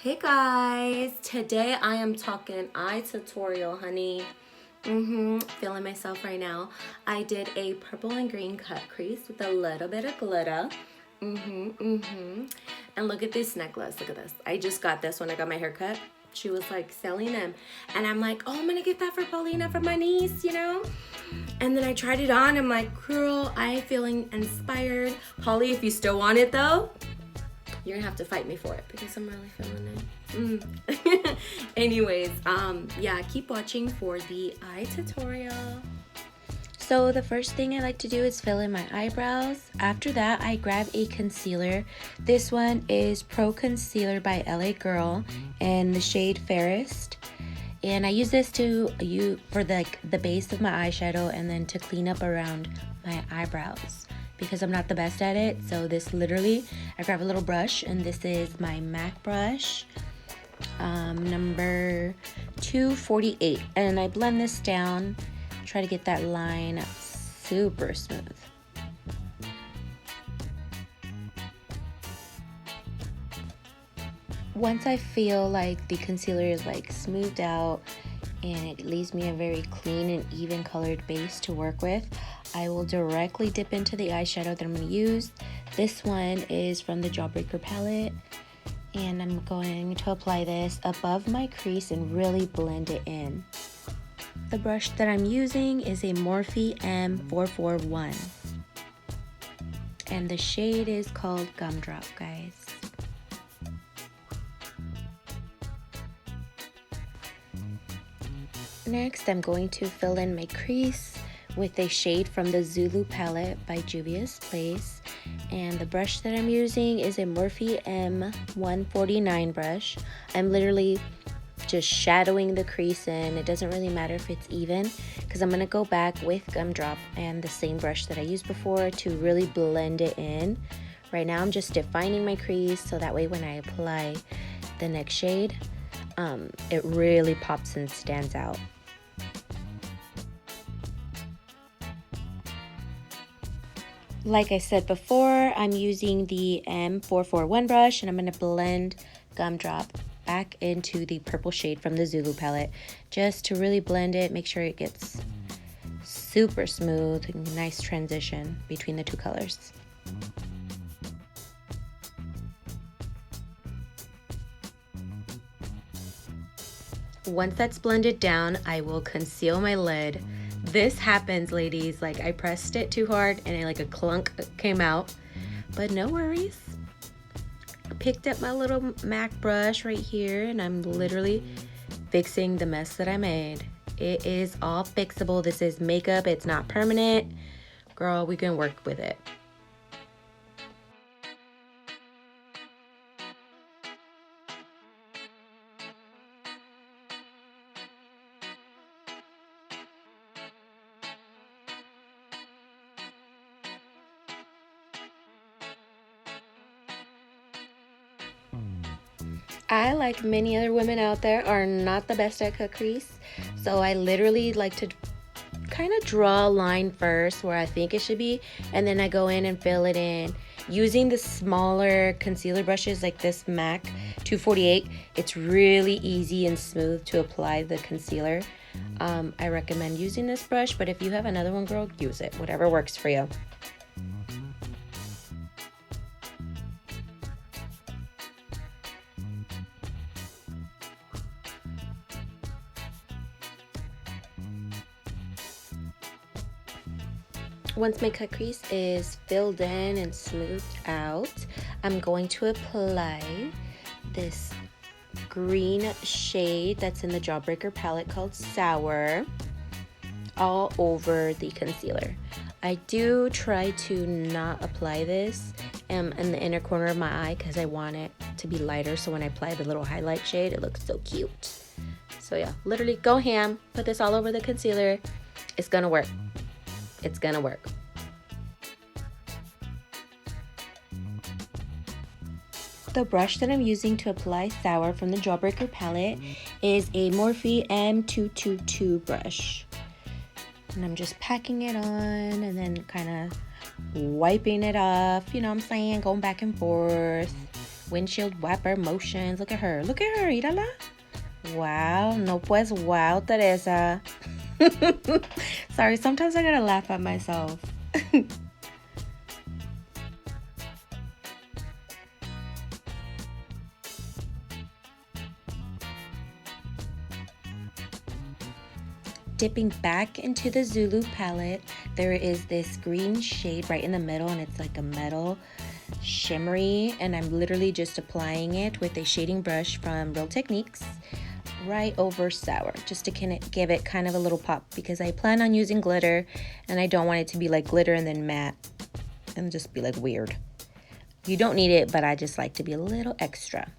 Hey guys, today I am talking eye tutorial, honey. Feeling myself right now. I did a purple and green cut crease with a little bit of glitter. And look at this necklace. Look at this. I just got this when I got my hair cut. She was like selling them, and I'm like, oh, I'm gonna get that for Paulina, for my niece, you know. And then I tried it on. I'm like, girl, I'm feeling inspired. Holly, if you still want it though, you're gonna have to fight me for it because I'm really feeling it. Anyways, yeah, keep watching for the eye tutorial. So the first thing I like to do is fill in my eyebrows. After that, I grab a concealer. This one is Pro Concealer by LA Girl in the shade Fairest. And I use this for the base of my eyeshadow and then to clean up around my eyebrows because I'm not the best at it. So this literally, I grab a little brush, and this is my MAC brush, number 248. And I blend this down. Try to get that line super smooth. Once I feel like the concealer is like smoothed out and it leaves me a very clean and even colored base to work with, I will directly dip into the eyeshadow that I'm going to use. This one is from the Jawbreaker palette, and I'm going to apply this above my crease and really blend it in. The brush that I'm using is a Morphe M441, and the shade is called Gumdrop, guys. Next, I'm going to fill in my crease with a shade from the Zulu palette by Juvia's Place, and the brush that I'm using is a Morphe M149 brush. I'm literally just shadowing the crease in. It doesn't really matter if it's even because I'm going to go back with Gumdrop and the same brush that I used before to really blend it in. Right now I'm just defining my crease so that way when I apply the next shade, it really pops and stands out. Like I said before, I'm using the M441 brush, and I'm going to blend Gumdrop back into the purple shade from the Zulu palette just to really blend it, make sure it gets super smooth, nice transition between the two colors. Once that's blended down, I will conceal my lid. This happens, ladies, like I pressed it too hard and like a clunk came out, but no worries. I picked up my little MAC brush right here, and I'm literally fixing the mess that I made. It is all fixable. This is makeup, it's not permanent. Girl, we can work with it. I, like many other women out there, are not the best at cut crease, so I literally like to kind of draw a line first where I think it should be, and then I go in and fill it in using the smaller concealer brushes like this MAC 248. It's really easy and smooth to apply the concealer. I recommend using this brush, but if you have another one, girl, use it, whatever works for you. Once my cut crease is filled in and smoothed out, I'm going to apply this green shade that's in the Jawbreaker palette called Sour all over the concealer. I do try to not apply this in the inner corner of my eye because I want it to be lighter, so when I apply the little highlight shade, it looks so cute. So yeah, literally go ham, put this all over the concealer. It's gonna work. It's gonna work. The brush that I'm using to apply Sour from the Jawbreaker palette is a Morphe M222 brush. And I'm just packing it on and then kind of wiping it off, you know what I'm saying, going back and forth, windshield wiper motions. Look at her. Look at her, mírala. Wow, no pues wow, Teresa. Sorry, sometimes I gotta laugh at myself. Dipping back into the Zulu palette, there is this green shade right in the middle, and it's like a metal shimmery, and I'm literally just applying it with a shading brush from Real Techniques right over Sour, just to give it kind of a little pop, because I plan on using glitter and I don't want it to be like glitter and then matte and just be like weird. You don't need it, but I just like to be a little extra.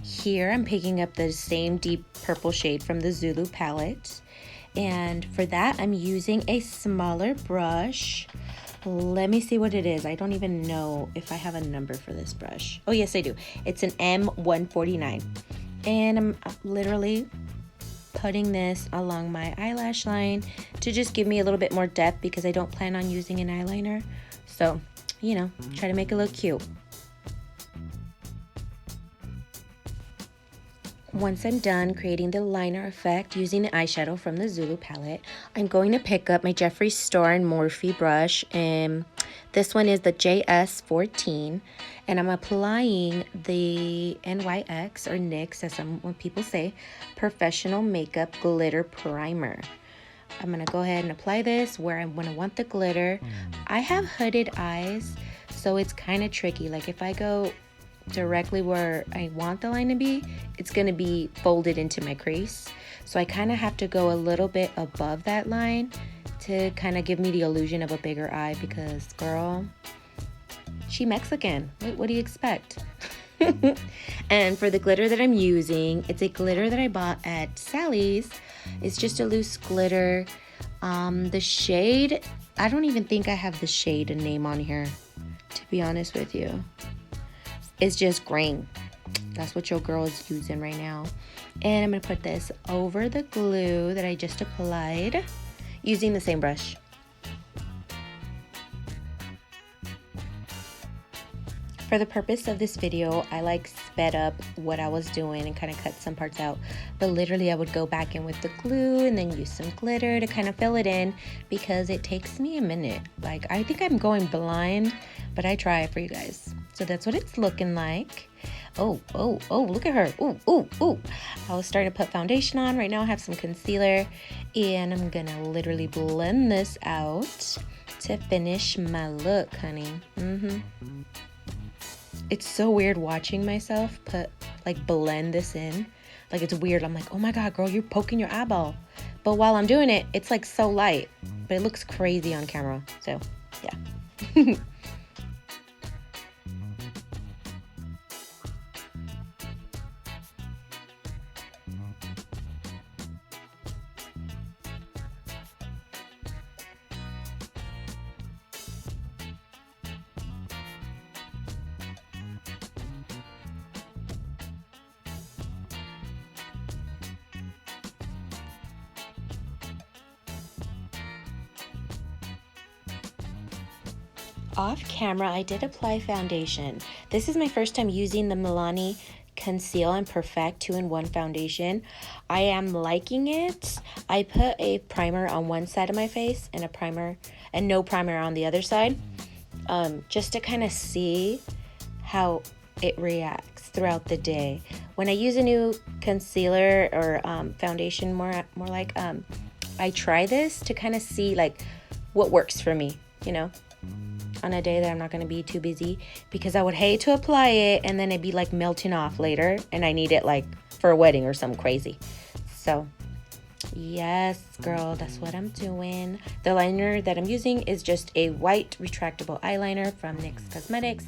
Here I'm picking up the same deep purple shade from the Zulu palette, and for that I'm using a smaller brush. Let me see what it is. I don't even know if I have a number for this brush. Oh yes, I do. It's an M149, and I'm literally putting this along my eyelash line to just give me a little bit more depth, because I don't plan on using an eyeliner, so you know, try to make it look cute. Once I'm done creating the liner effect using the eyeshadow from the Zulu palette, I'm going to pick up my Jeffree Star and Morphe brush, and this one is the JS14, and I'm applying the NYX, or NYX as some people say, Professional Makeup Glitter Primer. I'm going to go ahead and apply this where I'm going to want the glitter. I have hooded eyes, so it's kind of tricky. Like if I go directly where I want the line to be, it's going to be folded into my crease. So I kind of have to go a little bit above that line to kind of give me the illusion of a bigger eye, because girl, she Mexican. What do you expect? And for the glitter that I'm using, it's a glitter that I bought at Sally's. It's just a loose glitter. The shade, I don't even think I have the shade and name on here, to be honest with you. It's just green. That's what your girl is using right now. And I'm going to put this over the glue that I just applied using the same brush. For the purpose of this video, I sped up what I was doing and kind of cut some parts out. But literally I would go back in with the glue and then use some glitter to kind of fill it in, because it takes me a minute. I think I'm going blind, but I try it for you guys. So that's what it's looking like. Oh, look at her. Ooh. I was starting to put foundation on. Right now I have some concealer, and I'm gonna literally blend this out to finish my look, honey. It's so weird watching myself blend this in. It's weird. I'm like, oh my God, girl, you're poking your eyeball. But while I'm doing it, it's so light, but it looks crazy on camera. So yeah. Off camera, I did apply foundation. This is my first time using the Milani Conceal and Perfect 2-in-1 foundation. I am liking it. I put a primer on one side of my face and no primer on the other side, just to kind of see how it reacts throughout the day. When I use a new concealer or foundation, more like I try this to kind of see what works for me, you know, on a day that I'm not going to be too busy, because I would hate to apply it and then it'd be melting off later and I need it for a wedding or something crazy. So yes, girl, that's what I'm doing. The liner that I'm using is just a white retractable eyeliner from NYX Cosmetics,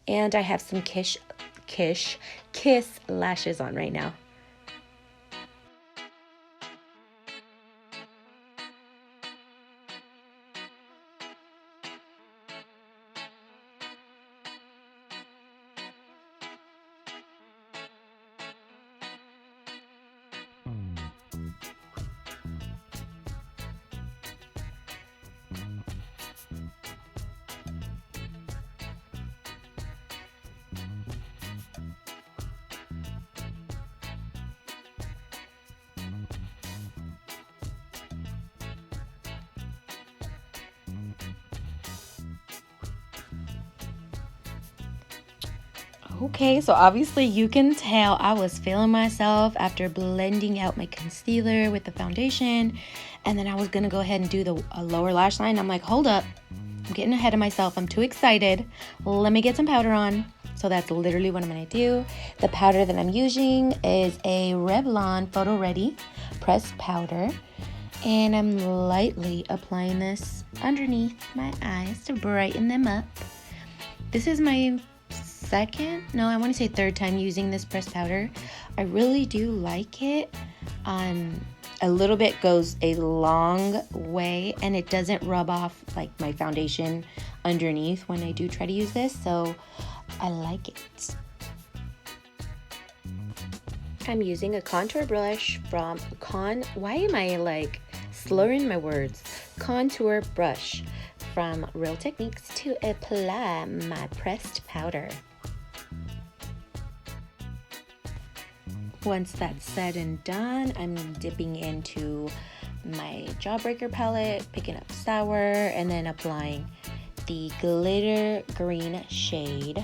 and I have some Kiss lashes on right now. Okay, so obviously you can tell I was feeling myself after blending out my concealer with the foundation, and then I was gonna go ahead and do the lower lash line. I'm like, hold up, I'm getting ahead of myself. I'm too excited. Let me get some powder on. So that's literally what I'm gonna do. The powder that I'm using is a Revlon Photo Ready pressed powder, and I'm lightly applying this underneath my eyes to brighten them up. This is my third time using this pressed powder. I really do like it. A little bit goes a long way, and it doesn't rub off like my foundation underneath when I do try to use this, so I like it. I'm using a contour brush from why am I like slurring my words? Contour brush from Real Techniques to apply my pressed powder. Once that's said and done, I'm dipping into my Jawbreaker palette, picking up Sour, and then applying the Glitter Green shade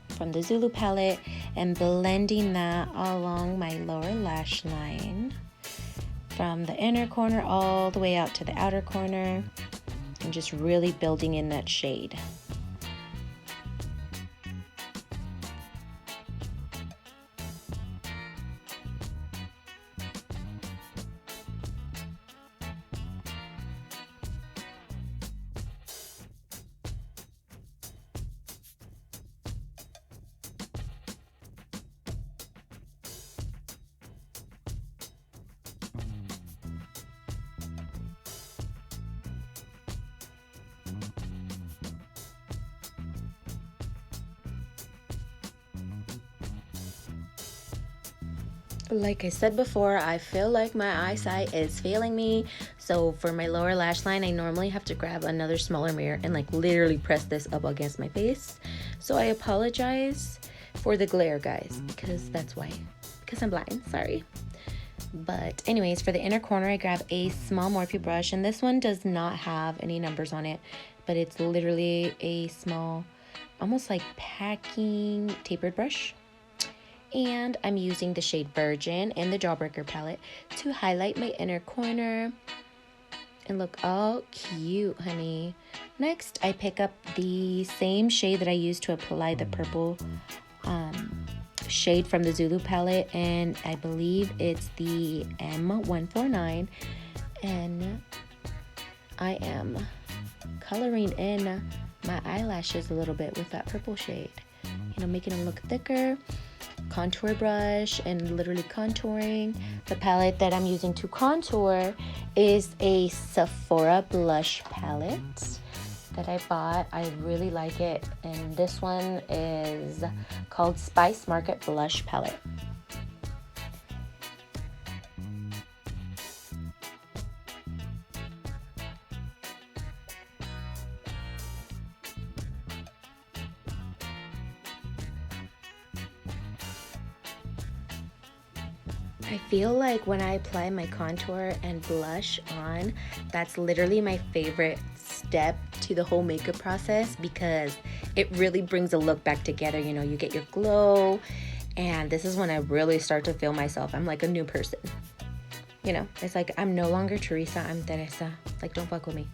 from the Zulu palette and blending that along my lower lash line from the inner corner all the way out to the outer corner, and just really building in that shade. Like I said before, I feel like my eyesight is failing me. So for my lower lash line, I normally have to grab another smaller mirror and like literally press this up against my face. So I apologize for the glare, guys, because that's why. Because I'm blind, sorry. But anyways, for the inner corner, I grab a small Morphe brush, and this one does not have any numbers on it, but it's literally a small, almost like packing tapered brush. And I'm using the shade Virgin in the Jawbreaker palette to highlight my inner corner and look all cute, honey. Next, I pick up the same shade that I used to apply the purple shade from the Zulu palette, and I believe it's the M149, and I am coloring in my eyelashes a little bit with that purple shade, you know, making them look thicker. Contour brush and literally contouring. The palette that I'm using to contour is a Sephora blush palette that I bought. I really like it, and this one is called Spice Market Blush Palette. I feel like when I apply my contour and blush on, that's literally my favorite step to the whole makeup process, because it really brings the look back together. You know, you get your glow, and this is when I really start to feel myself. I'm like a new person. You know, it's like I'm no longer Teresa, I'm Teresa. Like, don't fuck with me.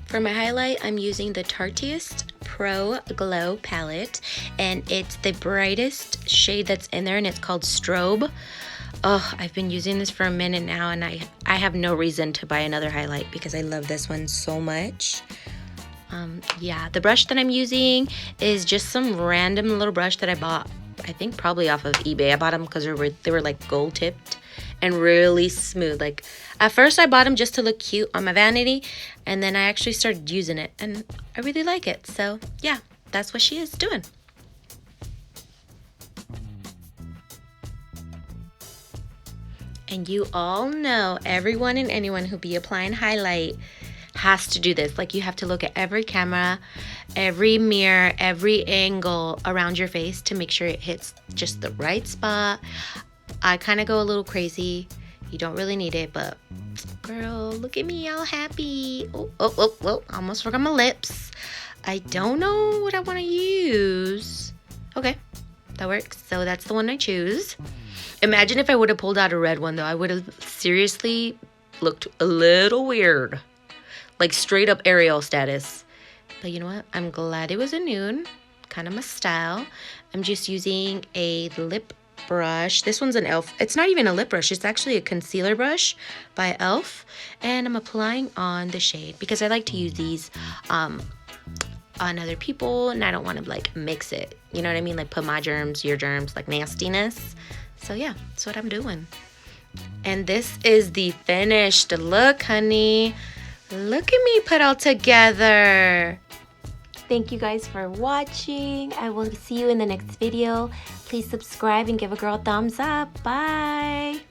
For my highlight, I'm using the Tarteist Pro Glow palette, and it's the brightest shade that's in there, and it's called Strobe. Oh, I've been using this for a minute now, and I have no reason to buy another highlight because I love this one so much. Yeah, the brush that I'm using is just some random little brush that I bought, I think probably off of eBay. I bought them because they were like gold tipped and really smooth. Like, at first I bought them just to look cute on my vanity, and then I actually started using it, and I really like it. So yeah, that's what she is doing. And you all know, everyone and anyone who be applying highlight has to do this. Like, you have to look at every camera, every mirror, every angle around your face to make sure it hits just the right spot. I kind of go a little crazy. You don't really need it, but girl, look at me all happy. Oh, almost forgot my lips. I don't know what I want to use. Okay, that works. So that's the one I choose. Imagine if I would have pulled out a red one, though. I would have seriously looked a little weird. Like straight up Ariel status. But you know what? I'm glad it was a nude. Kind of my style. I'm just using a lip brush. This one's an e.l.f. It's not even a lip brush. It's actually a concealer brush by e.l.f. And I'm applying on the shade because I like to use these on other people. And I don't want to like mix it. You know what I mean? Like put my germs, your germs, like nastiness. So yeah, that's what I'm doing. And this is the finished look, honey. Look at me put all together. Thank you guys for watching. I will see you in the next video. Please subscribe and give a girl a thumbs up. Bye.